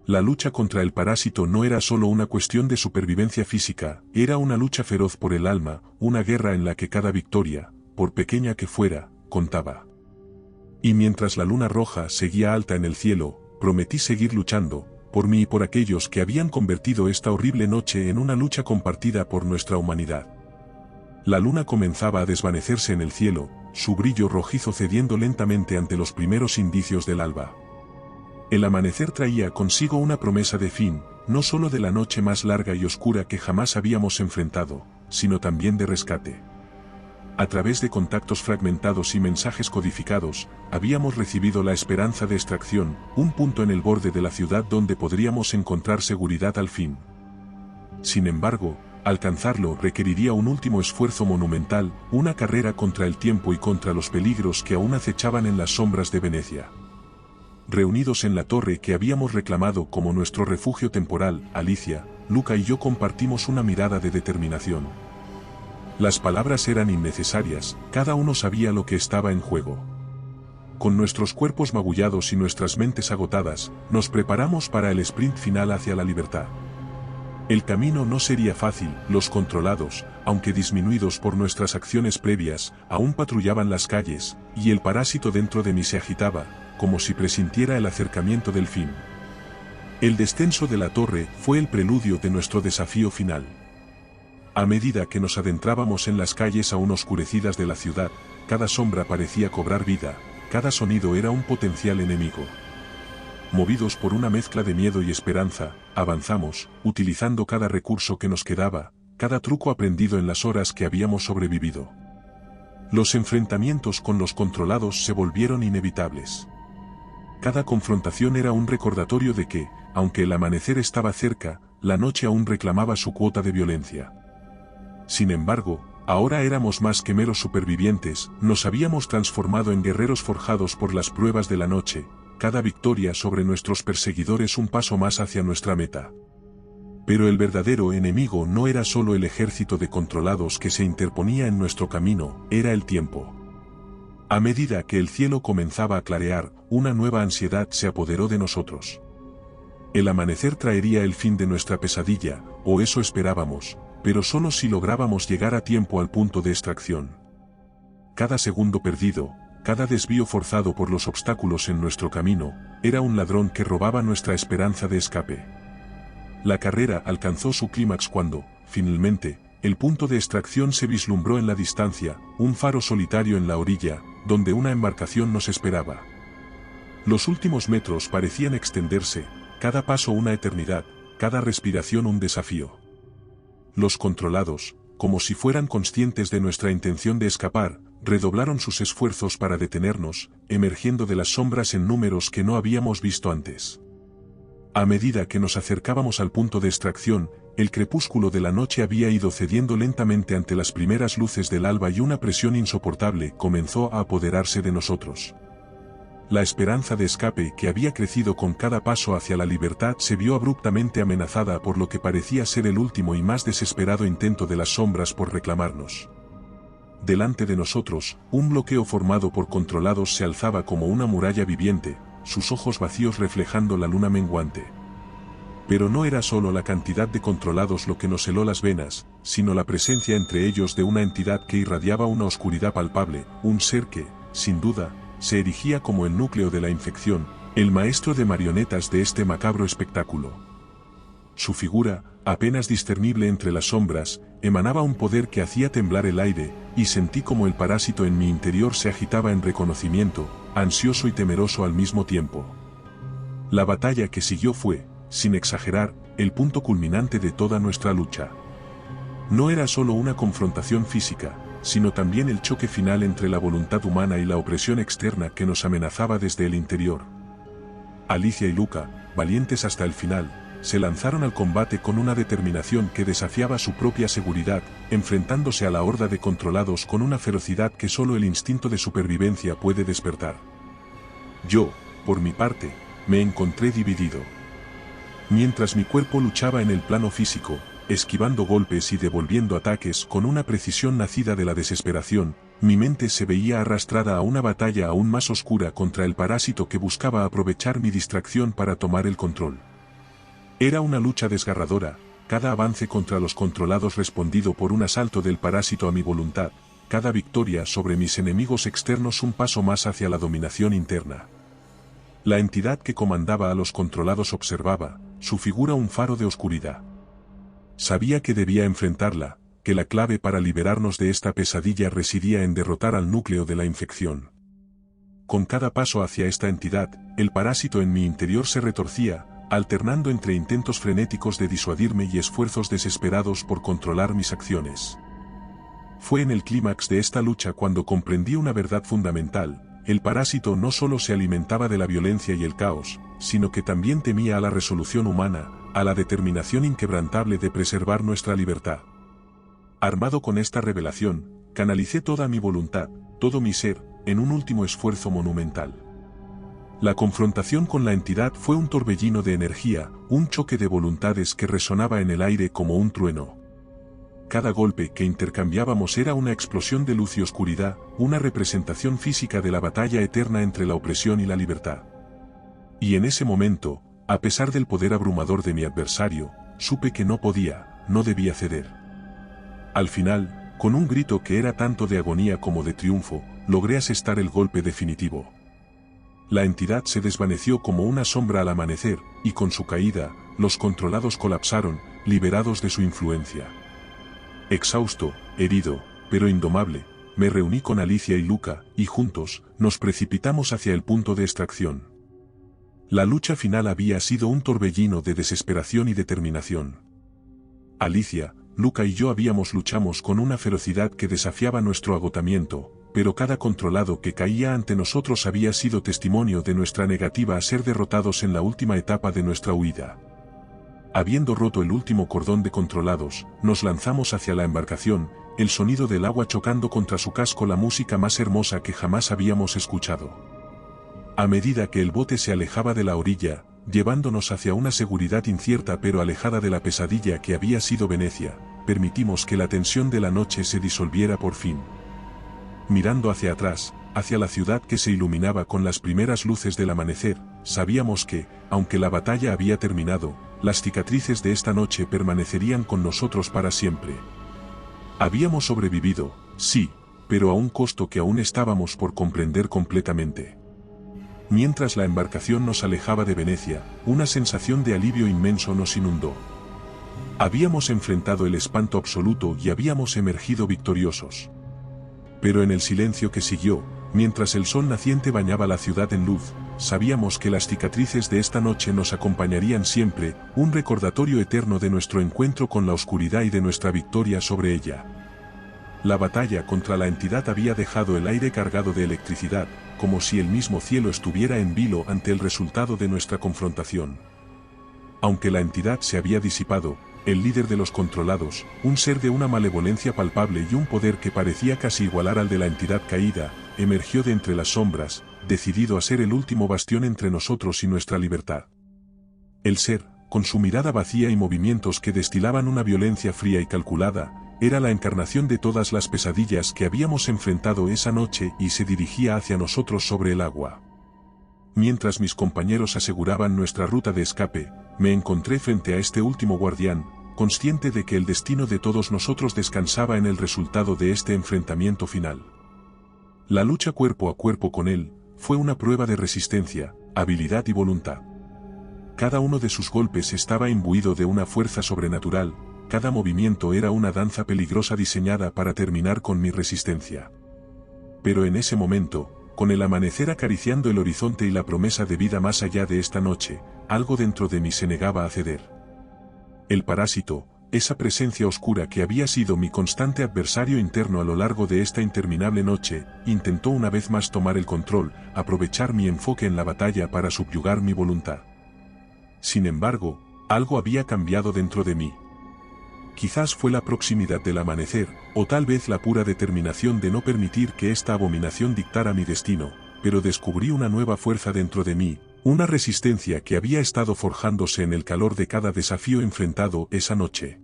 La lucha contra el parásito no era solo una cuestión de supervivencia física, era una lucha feroz por el alma, una guerra en la que cada victoria, por pequeña que fuera, contaba. Y mientras la luna roja seguía alta en el cielo, prometí seguir luchando, por mí y por aquellos que habían convertido esta horrible noche en una lucha compartida por nuestra humanidad. La luna comenzaba a desvanecerse en el cielo, su brillo rojizo cediendo lentamente ante los primeros indicios del alba. El amanecer traía consigo una promesa de fin, no solo de la noche más larga y oscura que jamás habíamos enfrentado, sino también de rescate. A través de contactos fragmentados y mensajes codificados, habíamos recibido la esperanza de extracción, un punto en el borde de la ciudad donde podríamos encontrar seguridad al fin. Sin embargo, alcanzarlo requeriría un último esfuerzo monumental, una carrera contra el tiempo y contra los peligros que aún acechaban en las sombras de Venecia. reunidos en la torre que habíamos reclamado como nuestro refugio temporal. Alicia, Luca y yo compartimos una mirada de determinación. Las palabras eran innecesarias, cada uno sabía lo que estaba en juego. Con nuestros cuerpos magullados y nuestras mentes agotadas, nos preparamos para el sprint final hacia la libertad. El camino no sería fácil, los controlados, aunque disminuidos por nuestras acciones previas, aún patrullaban las calles, y el parásito dentro de mí se agitaba, como si presintiera el acercamiento del fin. El descenso de la torre fue el preludio de nuestro desafío final. A medida que nos adentrábamos en las calles aún oscurecidas de la ciudad, cada sombra parecía cobrar vida, cada sonido era un potencial enemigo. Movidos por una mezcla de miedo y esperanza, avanzamos, utilizando cada recurso que nos quedaba, cada truco aprendido en las horas que habíamos sobrevivido. Los enfrentamientos con los controlados se volvieron inevitables. Cada confrontación era un recordatorio de que, aunque el amanecer estaba cerca, la noche aún reclamaba su cuota de violencia. Sin embargo, ahora éramos más que meros supervivientes, nos habíamos transformado en guerreros forjados por las pruebas de la noche, cada victoria sobre nuestros perseguidores un paso más hacia nuestra meta. Pero el verdadero enemigo no era solo el ejército de controlados que se interponía en nuestro camino, era el tiempo. A medida que el cielo comenzaba a clarear, una nueva ansiedad se apoderó de nosotros. El amanecer traería el fin de nuestra pesadilla, o eso esperábamos, pero solo si lográbamos llegar a tiempo al punto de extracción. Cada segundo perdido, cada desvío forzado por los obstáculos en nuestro camino, era un ladrón que robaba nuestra esperanza de escape. La carrera alcanzó su clímax cuando, finalmente, el punto de extracción se vislumbró en la distancia, un faro solitario en la orilla, donde una embarcación nos esperaba. Los últimos metros parecían extenderse, cada paso una eternidad, cada respiración un desafío. Los controlados, como si fueran conscientes de nuestra intención de escapar, redoblaron sus esfuerzos para detenernos, emergiendo de las sombras en números que no habíamos visto antes. A medida que nos acercábamos al punto de extracción, el crepúsculo de la noche había ido cediendo lentamente ante las primeras luces del alba y una presión insoportable comenzó a apoderarse de nosotros. La esperanza de escape que había crecido con cada paso hacia la libertad se vio abruptamente amenazada por lo que parecía ser el último y más desesperado intento de las sombras por reclamarnos. Delante de nosotros, un bloqueo formado por controlados se alzaba como una muralla viviente, sus ojos vacíos reflejando la luna menguante. Pero no era solo la cantidad de controlados lo que nos heló las venas, sino la presencia entre ellos de una entidad que irradiaba una oscuridad palpable, un ser que, sin duda, se erigía como el núcleo de la infección, el maestro de marionetas de este macabro espectáculo. Su figura, apenas discernible entre las sombras, emanaba un poder que hacía temblar el aire, y sentí como el parásito en mi interior se agitaba en reconocimiento, ansioso y temeroso al mismo tiempo. La batalla que siguió fue, sin exagerar, el punto culminante de toda nuestra lucha. No era solo una confrontación física, sino también el choque final entre la voluntad humana y la opresión externa que nos amenazaba desde el interior. Alicia y Luca, valientes hasta el final, se lanzaron al combate con una determinación que desafiaba su propia seguridad, enfrentándose a la horda de controlados con una ferocidad que solo el instinto de supervivencia puede despertar. Yo, por mi parte, me encontré dividido. Mientras mi cuerpo luchaba en el plano físico, esquivando golpes y devolviendo ataques con una precisión nacida de la desesperación, mi mente se veía arrastrada a una batalla aún más oscura contra el parásito que buscaba aprovechar mi distracción para tomar el control. Era una lucha desgarradora, cada avance contra los controlados respondido por un asalto del parásito a mi voluntad, cada victoria sobre mis enemigos externos un paso más hacia la dominación interna. La entidad que comandaba a los controlados observaba, su figura un faro de oscuridad. Sabía que debía enfrentarla, que la clave para liberarnos de esta pesadilla residía en derrotar al núcleo de la infección. Con cada paso hacia esta entidad, el parásito en mi interior se retorcía, alternando entre intentos frenéticos de disuadirme y esfuerzos desesperados por controlar mis acciones. Fue en el clímax de esta lucha cuando comprendí una verdad fundamental: el parásito no solo se alimentaba de la violencia y el caos, sino que también temía a la resolución humana, a la determinación inquebrantable de preservar nuestra libertad. Armado con esta revelación, canalicé toda mi voluntad, todo mi ser, en un último esfuerzo monumental. La confrontación con la entidad fue un torbellino de energía, un choque de voluntades que resonaba en el aire como un trueno. Cada golpe que intercambiábamos era una explosión de luz y oscuridad, una representación física de la batalla eterna entre la opresión y la libertad. Y en ese momento, a pesar del poder abrumador de mi adversario, supe que no debía ceder. Al final, con un grito que era tanto de agonía como de triunfo, logré asestar el golpe definitivo. La entidad se desvaneció como una sombra al amanecer, y con su caída, los controlados colapsaron, liberados de su influencia. Exhausto, herido, pero indomable, me reuní con Alicia y Luca, y juntos, nos precipitamos hacia el punto de extracción. La lucha final había sido un torbellino de desesperación y determinación. Alicia, Luca y yo luchamos con una ferocidad que desafiaba nuestro agotamiento, pero cada controlado que caía ante nosotros había sido testimonio de nuestra negativa a ser derrotados en la última etapa de nuestra huida. Habiendo roto el último cordón de controlados, nos lanzamos hacia la embarcación, el sonido del agua chocando contra su casco, la música más hermosa que jamás habíamos escuchado. A medida que el bote se alejaba de la orilla, llevándonos hacia una seguridad incierta pero alejada de la pesadilla que había sido Venecia, permitimos que la tensión de la noche se disolviera por fin. Mirando hacia atrás, hacia la ciudad que se iluminaba con las primeras luces del amanecer, sabíamos que, aunque la batalla había terminado, las cicatrices de esta noche permanecerían con nosotros para siempre. Habíamos sobrevivido, sí, pero a un costo que aún estábamos por comprender completamente. Mientras la embarcación nos alejaba de Venecia, una sensación de alivio inmenso nos inundó. Habíamos enfrentado el espanto absoluto y habíamos emergido victoriosos. Pero en el silencio que siguió, mientras el sol naciente bañaba la ciudad en luz, sabíamos que las cicatrices de esta noche nos acompañarían siempre, un recordatorio eterno de nuestro encuentro con la oscuridad y de nuestra victoria sobre ella. La batalla contra la entidad había dejado el aire cargado de electricidad, como si el mismo cielo estuviera en vilo ante el resultado de nuestra confrontación. Aunque la entidad se había disipado, el líder de los controlados, un ser de una malevolencia palpable y un poder que parecía casi igualar al de la entidad caída, emergió de entre las sombras, decidido a ser el último bastión entre nosotros y nuestra libertad. El ser, con su mirada vacía y movimientos que destilaban una violencia fría y calculada, era la encarnación de todas las pesadillas que habíamos enfrentado esa noche y se dirigía hacia nosotros sobre el agua. Mientras mis compañeros aseguraban nuestra ruta de escape, me encontré frente a este último guardián, consciente de que el destino de todos nosotros descansaba en el resultado de este enfrentamiento final. La lucha cuerpo a cuerpo con él, fue una prueba de resistencia, habilidad y voluntad. Cada uno de sus golpes estaba imbuido de una fuerza sobrenatural, cada movimiento era una danza peligrosa diseñada para terminar con mi resistencia. Pero en ese momento, con el amanecer acariciando el horizonte y la promesa de vida más allá de esta noche, algo dentro de mí se negaba a ceder. El parásito, esa presencia oscura que había sido mi constante adversario interno a lo largo de esta interminable noche, intentó una vez más tomar el control, aprovechar mi enfoque en la batalla para subyugar mi voluntad. Sin embargo, algo había cambiado dentro de mí. Quizás fue la proximidad del amanecer, o tal vez la pura determinación de no permitir que esta abominación dictara mi destino, pero descubrí una nueva fuerza dentro de mí, una resistencia que había estado forjándose en el calor de cada desafío enfrentado esa noche.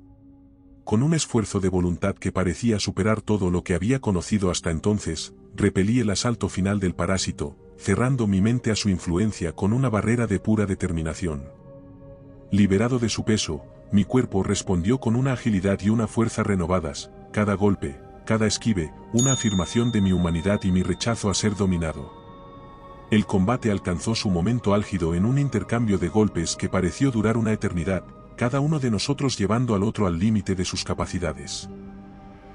Con un esfuerzo de voluntad que parecía superar todo lo que había conocido hasta entonces, repelí el asalto final del parásito, cerrando mi mente a su influencia con una barrera de pura determinación. Liberado de su peso, mi cuerpo respondió con una agilidad y una fuerza renovadas, cada golpe, cada esquive, una afirmación de mi humanidad y mi rechazo a ser dominado. El combate alcanzó su momento álgido en un intercambio de golpes que pareció durar una eternidad, cada uno de nosotros llevando al otro al límite de sus capacidades.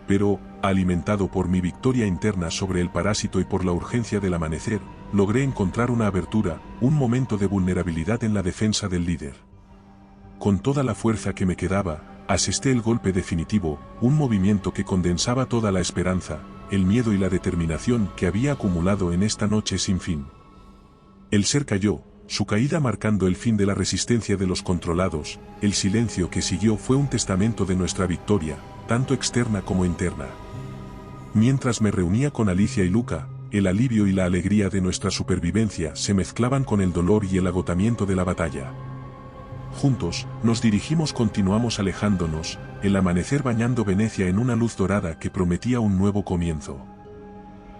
Pero, alimentado por mi victoria interna sobre el parásito y por la urgencia del amanecer, logré encontrar una abertura, un momento de vulnerabilidad en la defensa del líder. Con toda la fuerza que me quedaba, asesté el golpe definitivo, un movimiento que condensaba toda la esperanza, el miedo y la determinación que había acumulado en esta noche sin fin. El ser cayó, su caída marcando el fin de la resistencia de los controlados. El silencio que siguió fue un testamento de nuestra victoria, tanto externa como interna. Mientras me reunía con Alicia y Luca, el alivio y la alegría de nuestra supervivencia se mezclaban con el dolor y el agotamiento de la batalla. Juntos, continuamos alejándonos, el amanecer bañando Venecia en una luz dorada que prometía un nuevo comienzo.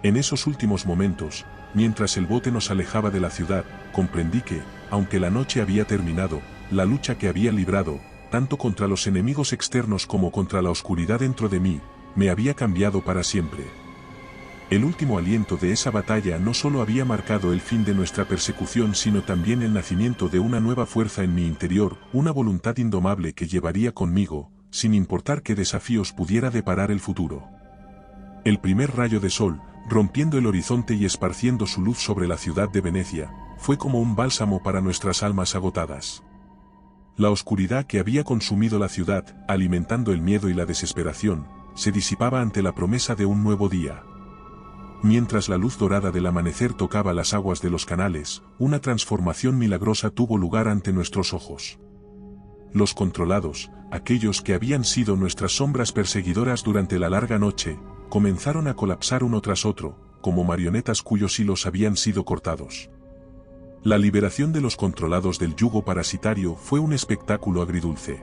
En esos últimos momentos, mientras el bote nos alejaba de la ciudad, comprendí que, aunque la noche había terminado, la lucha que había librado, tanto contra los enemigos externos como contra la oscuridad dentro de mí, me había cambiado para siempre. El último aliento de esa batalla no solo había marcado el fin de nuestra persecución, sino también el nacimiento de una nueva fuerza en mi interior, una voluntad indomable que llevaría conmigo, sin importar qué desafíos pudiera deparar el futuro. El primer rayo de sol, rompiendo el horizonte y esparciendo su luz sobre la ciudad de Venecia, fue como un bálsamo para nuestras almas agotadas. La oscuridad que había consumido la ciudad, alimentando el miedo y la desesperación, se disipaba ante la promesa de un nuevo día. Mientras la luz dorada del amanecer tocaba las aguas de los canales, una transformación milagrosa tuvo lugar ante nuestros ojos. Los controlados, aquellos que habían sido nuestras sombras perseguidoras durante la larga noche, comenzaron a colapsar uno tras otro, como marionetas cuyos hilos habían sido cortados. La liberación de los controlados del yugo parasitario fue un espectáculo agridulce.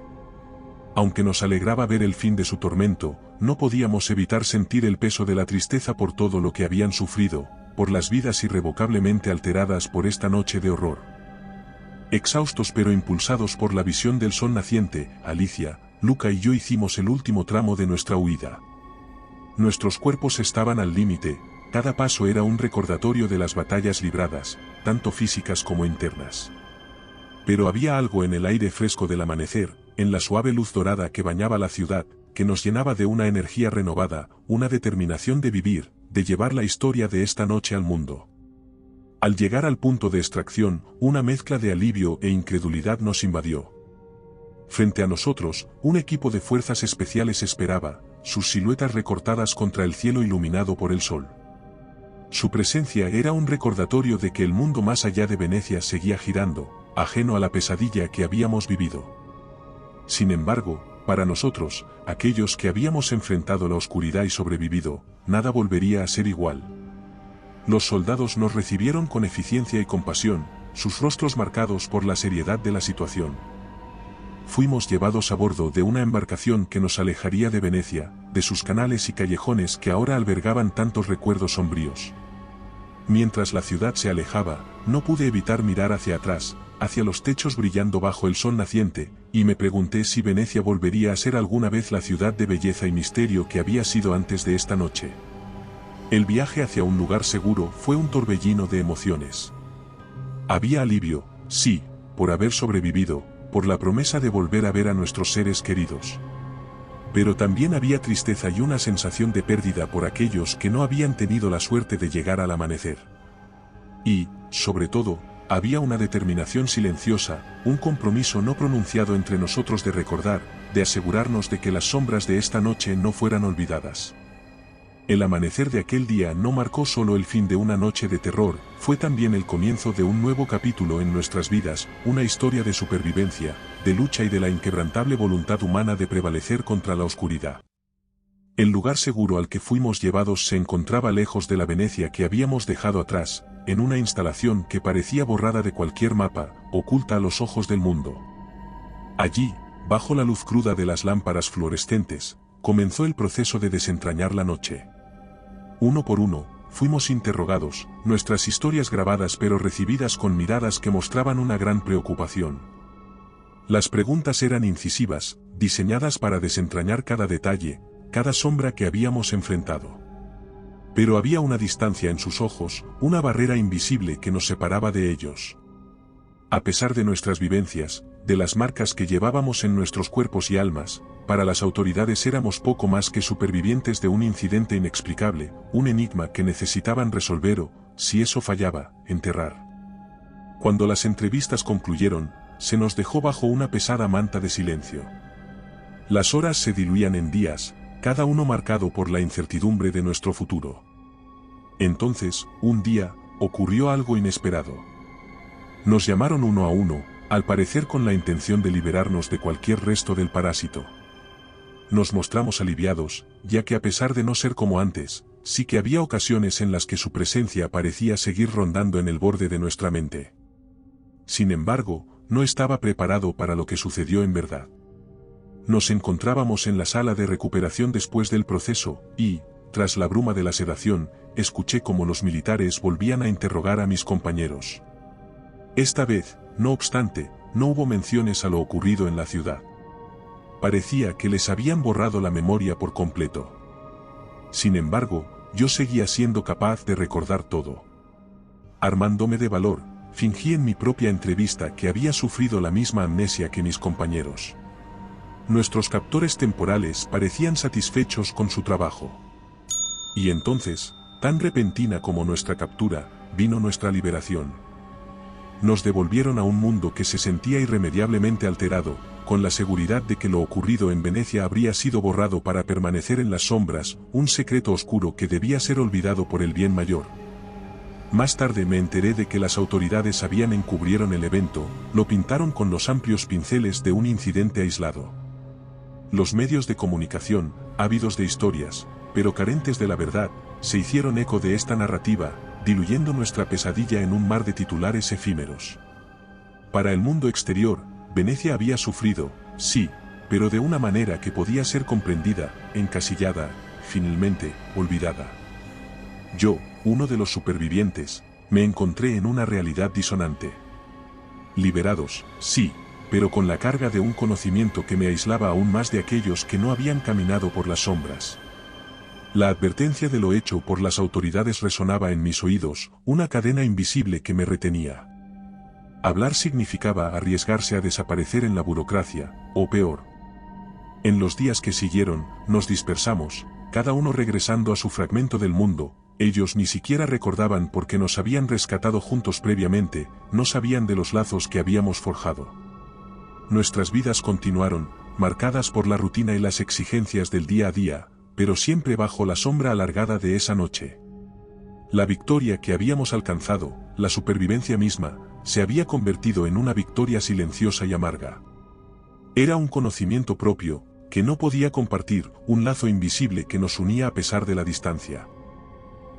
Aunque nos alegraba ver el fin de su tormento, no podíamos evitar sentir el peso de la tristeza por todo lo que habían sufrido, por las vidas irrevocablemente alteradas por esta noche de horror. Exhaustos pero impulsados por la visión del sol naciente, Alicia, Luca y yo hicimos el último tramo de nuestra huida. Nuestros cuerpos estaban al límite, cada paso era un recordatorio de las batallas libradas, tanto físicas como internas. Pero había algo en el aire fresco del amanecer, en la suave luz dorada que bañaba la ciudad, que nos llenaba de una energía renovada, una determinación de vivir, de llevar la historia de esta noche al mundo. Al llegar al punto de extracción, una mezcla de alivio e incredulidad nos invadió. Frente a nosotros, un equipo de fuerzas especiales esperaba, sus siluetas recortadas contra el cielo iluminado por el sol. Su presencia era un recordatorio de que el mundo más allá de Venecia seguía girando, ajeno a la pesadilla que habíamos vivido. Sin embargo, para nosotros, aquellos que habíamos enfrentado la oscuridad y sobrevivido, nada volvería a ser igual. Los soldados nos recibieron con eficiencia y compasión, sus rostros marcados por la seriedad de la situación. Fuimos llevados a bordo de una embarcación que nos alejaría de Venecia, de sus canales y callejones que ahora albergaban tantos recuerdos sombríos. Mientras la ciudad se alejaba, no pude evitar mirar hacia atrás, hacia los techos brillando bajo el sol naciente, y me pregunté si Venecia volvería a ser alguna vez la ciudad de belleza y misterio que había sido antes de esta noche. El viaje hacia un lugar seguro fue un torbellino de emociones. Había alivio, sí, por haber sobrevivido, por la promesa de volver a ver a nuestros seres queridos. Pero también había tristeza y una sensación de pérdida por aquellos que no habían tenido la suerte de llegar al amanecer. Y, sobre todo, había una determinación silenciosa, un compromiso no pronunciado entre nosotros de recordar, de asegurarnos de que las sombras de esta noche no fueran olvidadas. El amanecer de aquel día no marcó solo el fin de una noche de terror, fue también el comienzo de un nuevo capítulo en nuestras vidas, una historia de supervivencia, de lucha y de la inquebrantable voluntad humana de prevalecer contra la oscuridad. El lugar seguro al que fuimos llevados se encontraba lejos de la Venecia que habíamos dejado atrás, en una instalación que parecía borrada de cualquier mapa, oculta a los ojos del mundo. Allí, bajo la luz cruda de las lámparas fluorescentes, comenzó el proceso de desentrañar la noche. Uno por uno, fuimos interrogados, nuestras historias grabadas pero recibidas con miradas que mostraban una gran preocupación. Las preguntas eran incisivas, diseñadas para desentrañar cada detalle, cada sombra que habíamos enfrentado. Pero había una distancia en sus ojos, una barrera invisible que nos separaba de ellos. A pesar de nuestras vivencias, de las marcas que llevábamos en nuestros cuerpos y almas, para las autoridades éramos poco más que supervivientes de un incidente inexplicable, un enigma que necesitaban resolver o, si eso fallaba, enterrar. Cuando las entrevistas concluyeron, se nos dejó bajo una pesada manta de silencio. Las horas se diluían en días, cada uno marcado por la incertidumbre de nuestro futuro. Entonces, un día, ocurrió algo inesperado. Nos llamaron uno a uno, al parecer con la intención de liberarnos de cualquier resto del parásito. Nos mostramos aliviados, ya que a pesar de no ser como antes, sí que había ocasiones en las que su presencia parecía seguir rondando en el borde de nuestra mente. Sin embargo, no estaba preparado para lo que sucedió en verdad. Nos encontrábamos en la sala de recuperación después del proceso, y, tras la bruma de la sedación, escuché cómo los militares volvían a interrogar a mis compañeros. Esta vez, no obstante, no hubo menciones a lo ocurrido en la ciudad. Parecía que les habían borrado la memoria por completo. Sin embargo, yo seguía siendo capaz de recordar todo. Armándome de valor, fingí en mi propia entrevista que había sufrido la misma amnesia que mis compañeros. Nuestros captores temporales parecían satisfechos con su trabajo. Y entonces, tan repentina como nuestra captura, vino nuestra liberación. Nos devolvieron a un mundo que se sentía irremediablemente alterado, con la seguridad de que lo ocurrido en Venecia habría sido borrado para permanecer en las sombras, un secreto oscuro que debía ser olvidado por el bien mayor. Más tarde me enteré de que las autoridades encubrieron el evento, lo pintaron con los amplios pinceles de un incidente aislado. Los medios de comunicación, ávidos de historias, pero carentes de la verdad, se hicieron eco de esta narrativa, diluyendo nuestra pesadilla en un mar de titulares efímeros. Para el mundo exterior, Venecia había sufrido, sí, pero de una manera que podía ser comprendida, encasillada, finalmente, olvidada. Yo, uno de los supervivientes, me encontré en una realidad disonante. Liberados, sí, pero con la carga de un conocimiento que me aislaba aún más de aquellos que no habían caminado por las sombras. La advertencia de lo hecho por las autoridades resonaba en mis oídos, una cadena invisible que me retenía. Hablar significaba arriesgarse a desaparecer en la burocracia, o peor. En los días que siguieron, nos dispersamos, cada uno regresando a su fragmento del mundo. Ellos ni siquiera recordaban por qué nos habían rescatado juntos previamente, no sabían de los lazos que habíamos forjado. Nuestras vidas continuaron, marcadas por la rutina y las exigencias del día a día, pero siempre bajo la sombra alargada de esa noche. La victoria que habíamos alcanzado, la supervivencia misma, se había convertido en una victoria silenciosa y amarga. Era un conocimiento propio, que no podía compartir, un lazo invisible que nos unía a pesar de la distancia.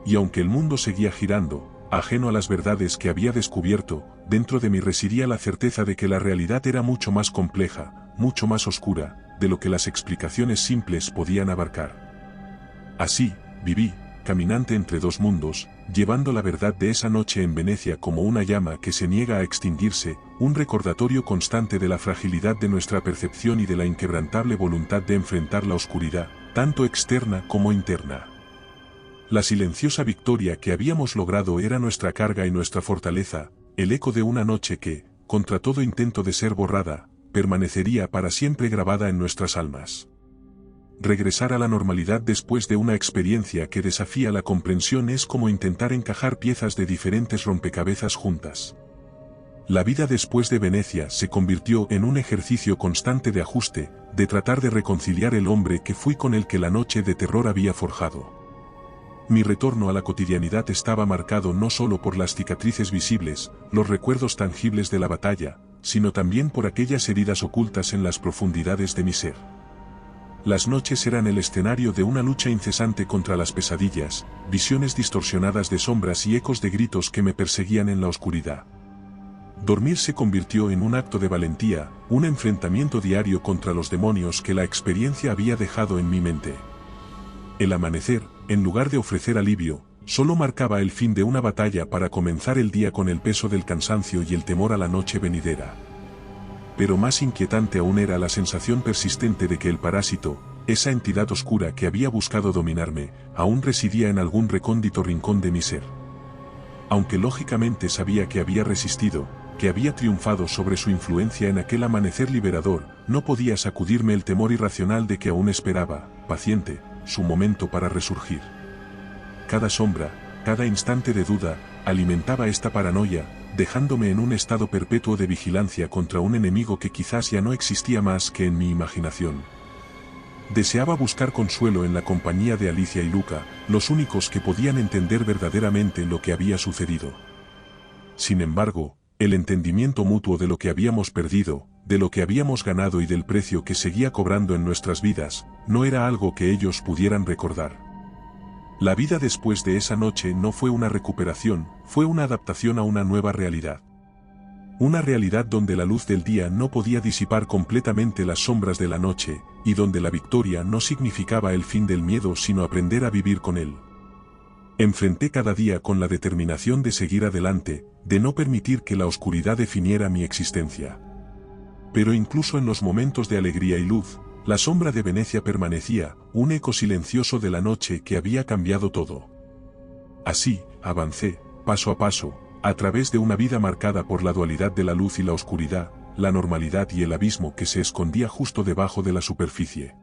Y aunque el mundo seguía girando, ajeno a las verdades que había descubierto, dentro de mí residía la certeza de que la realidad era mucho más compleja, mucho más oscura, de lo que las explicaciones simples podían abarcar. Así, viví, caminante entre dos mundos, llevando la verdad de esa noche en Venecia como una llama que se niega a extinguirse, un recordatorio constante de la fragilidad de nuestra percepción y de la inquebrantable voluntad de enfrentar la oscuridad, tanto externa como interna. La silenciosa victoria que habíamos logrado era nuestra carga y nuestra fortaleza, el eco de una noche que, contra todo intento de ser borrada, permanecería para siempre grabada en nuestras almas. Regresar a la normalidad después de una experiencia que desafía la comprensión es como intentar encajar piezas de diferentes rompecabezas juntas. La vida después de Venecia se convirtió en un ejercicio constante de ajuste, de tratar de reconciliar el hombre que fui con el que la noche de terror había forjado. Mi retorno a la cotidianidad estaba marcado no solo por las cicatrices visibles, los recuerdos tangibles de la batalla, sino también por aquellas heridas ocultas en las profundidades de mi ser. Las noches eran el escenario de una lucha incesante contra las pesadillas, visiones distorsionadas de sombras y ecos de gritos que me perseguían en la oscuridad. Dormir se convirtió en un acto de valentía, un enfrentamiento diario contra los demonios que la experiencia había dejado en mi mente. El amanecer, en lugar de ofrecer alivio, solo marcaba el fin de una batalla para comenzar el día con el peso del cansancio y el temor a la noche venidera. Pero más inquietante aún era la sensación persistente de que el parásito, esa entidad oscura que había buscado dominarme, aún residía en algún recóndito rincón de mi ser. Aunque lógicamente sabía que había resistido, que había triunfado sobre su influencia en aquel amanecer liberador, no podía sacudirme el temor irracional de que aún esperaba, paciente, su momento para resurgir. Cada sombra, cada instante de duda, alimentaba esta paranoia, dejándome en un estado perpetuo de vigilancia contra un enemigo que quizás ya no existía más que en mi imaginación. Deseaba buscar consuelo en la compañía de Alicia y Luca, los únicos que podían entender verdaderamente lo que había sucedido. Sin embargo, el entendimiento mutuo de lo que habíamos perdido, de lo que habíamos ganado y del precio que seguía cobrando en nuestras vidas, no era algo que ellos pudieran recordar. La vida después de esa noche no fue una recuperación, fue una adaptación a una nueva realidad. Una realidad donde la luz del día no podía disipar completamente las sombras de la noche, y donde la victoria no significaba el fin del miedo sino aprender a vivir con él. Enfrenté cada día con la determinación de seguir adelante, de no permitir que la oscuridad definiera mi existencia. Pero incluso en los momentos de alegría y luz, la sombra de Venecia permanecía, un eco silencioso de la noche que había cambiado todo. Así, avancé, paso a paso, a través de una vida marcada por la dualidad de la luz y la oscuridad, la normalidad y el abismo que se escondía justo debajo de la superficie.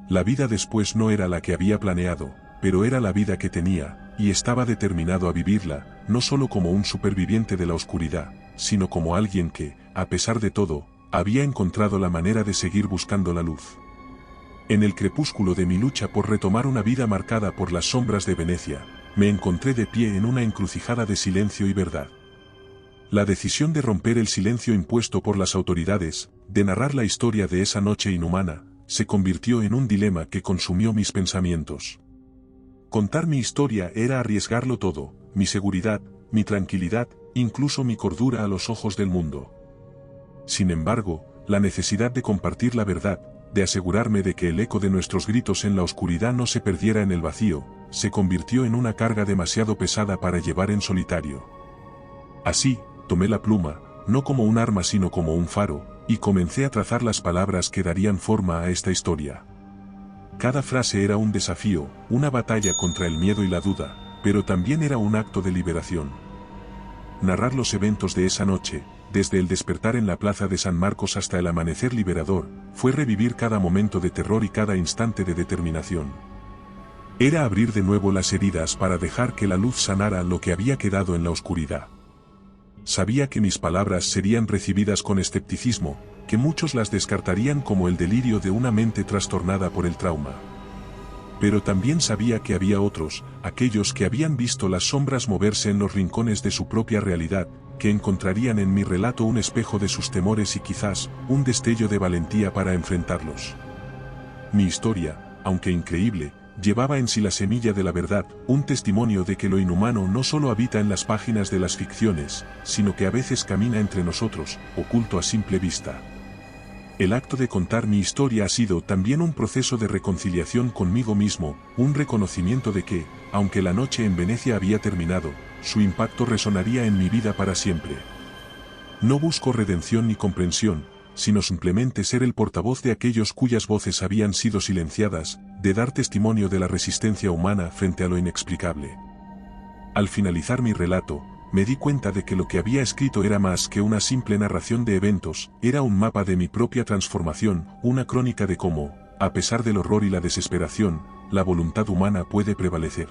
La vida después no era la que había planeado, pero era la vida que tenía, y estaba determinado a vivirla, no solo como un superviviente de la oscuridad, sino como alguien que, a pesar de todo, había encontrado la manera de seguir buscando la luz. En el crepúsculo de mi lucha por retomar una vida marcada por las sombras de Venecia, me encontré de pie en una encrucijada de silencio y verdad. La decisión de romper el silencio impuesto por las autoridades, de narrar la historia de esa noche inhumana, se convirtió en un dilema que consumió mis pensamientos. Contar mi historia era arriesgarlo todo, mi seguridad, mi tranquilidad, incluso mi cordura a los ojos del mundo. Sin embargo, la necesidad de compartir la verdad, de asegurarme de que el eco de nuestros gritos en la oscuridad no se perdiera en el vacío, se convirtió en una carga demasiado pesada para llevar en solitario. Así, tomé la pluma, no como un arma sino como un faro, y comencé a trazar las palabras que darían forma a esta historia. Cada frase era un desafío, una batalla contra el miedo y la duda, pero también era un acto de liberación. Narrar los eventos de esa noche, desde el despertar en la plaza de San Marcos hasta el amanecer liberador, fue revivir cada momento de terror y cada instante de determinación. Era abrir de nuevo las heridas para dejar que la luz sanara lo que había quedado en la oscuridad. Sabía que mis palabras serían recibidas con escepticismo, que muchos las descartarían como el delirio de una mente trastornada por el trauma. Pero también sabía que había otros, aquellos que habían visto las sombras moverse en los rincones de su propia realidad, que encontrarían en mi relato un espejo de sus temores y quizás, un destello de valentía para enfrentarlos. Mi historia, aunque increíble, llevaba en sí la semilla de la verdad, un testimonio de que lo inhumano no solo habita en las páginas de las ficciones, sino que a veces camina entre nosotros, oculto a simple vista. El acto de contar mi historia ha sido también un proceso de reconciliación conmigo mismo, un reconocimiento de que, aunque la noche en Venecia había terminado, su impacto resonaría en mi vida para siempre. No busco redención ni comprensión, sino simplemente ser el portavoz de aquellos cuyas voces habían sido silenciadas, de dar testimonio de la resistencia humana frente a lo inexplicable. Al finalizar mi relato, me di cuenta de que lo que había escrito era más que una simple narración de eventos, era un mapa de mi propia transformación, una crónica de cómo, a pesar del horror y la desesperación, la voluntad humana puede prevalecer.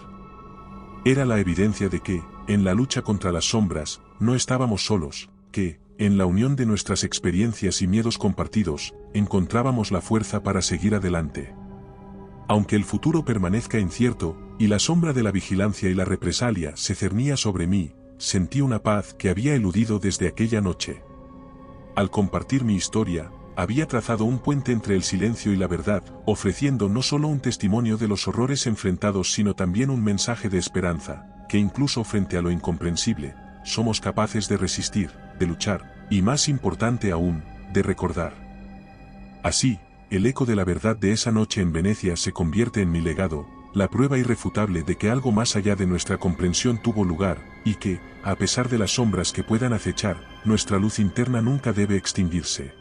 Era la evidencia de que, en la lucha contra las sombras, no estábamos solos, que, en la unión de nuestras experiencias y miedos compartidos, encontrábamos la fuerza para seguir adelante. Aunque el futuro permanezca incierto, y la sombra de la vigilancia y la represalia se cernía sobre mí, sentí una paz que había eludido desde aquella noche. Al compartir mi historia, había trazado un puente entre el silencio y la verdad, ofreciendo no solo un testimonio de los horrores enfrentados sino también un mensaje de esperanza, que incluso frente a lo incomprensible, somos capaces de resistir, de luchar, y más importante aún, de recordar. Así, el eco de la verdad de esa noche en Venecia se convierte en mi legado, la prueba irrefutable de que algo más allá de nuestra comprensión tuvo lugar, y que, a pesar de las sombras que puedan acechar, nuestra luz interna nunca debe extinguirse.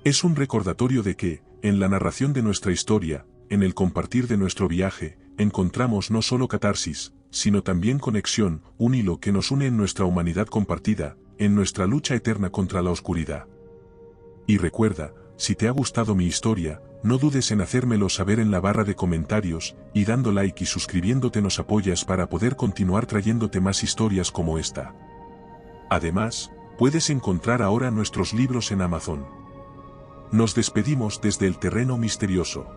Es un recordatorio de que, en la narración de nuestra historia, en el compartir de nuestro viaje, encontramos no solo catarsis, sino también conexión, un hilo que nos une en nuestra humanidad compartida, en nuestra lucha eterna contra la oscuridad. Y recuerda, si te ha gustado mi historia, no dudes en hacérmelo saber en la barra de comentarios, y dando like y suscribiéndote nos apoyas para poder continuar trayéndote más historias como esta. Además, puedes encontrar ahora nuestros libros en Amazon. Nos despedimos desde el terreno misterioso.